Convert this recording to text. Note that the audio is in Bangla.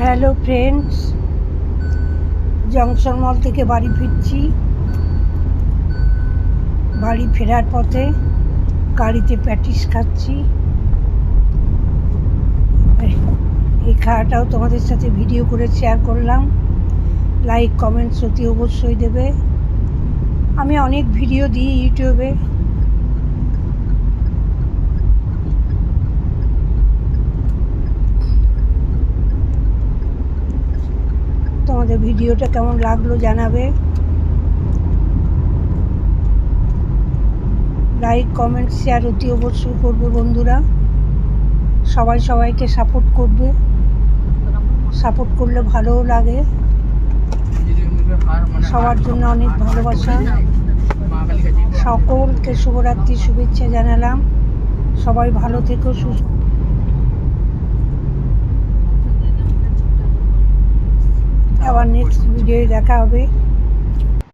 হ্যালো ফ্রেন্ডস, জংশন মল থেকে বাড়ি ফিরছি। বাড়ি ফেরার পথে গাড়িতে প্যাটিস খাচ্ছি। এই খাওয়াটাও তোমাদের সাথে ভিডিও করে শেয়ার করলাম। লাইক কমেন্টস অতি অবশ্যই দেবে। আমি অনেক ভিডিও দিই ইউটিউবে, তোমাদের ভিডিওটা কেমন লাগলো জানাবে। লাইক কমেন্ট শেয়ার অতি অবশ্যই করবে বন্ধুরা। সবাই সবাইকে সাপোর্ট করবে, সাপোর্ট করলে ভালোও লাগে। সবার জন্য অনেক ভালোবাসা। সকলকে শুভরাত্রির শুভেচ্ছা জানালাম। সবাই ভালো থেকো, সুস্থ। আবার নেক্সট ভিডিওয়ে দেখা হবে।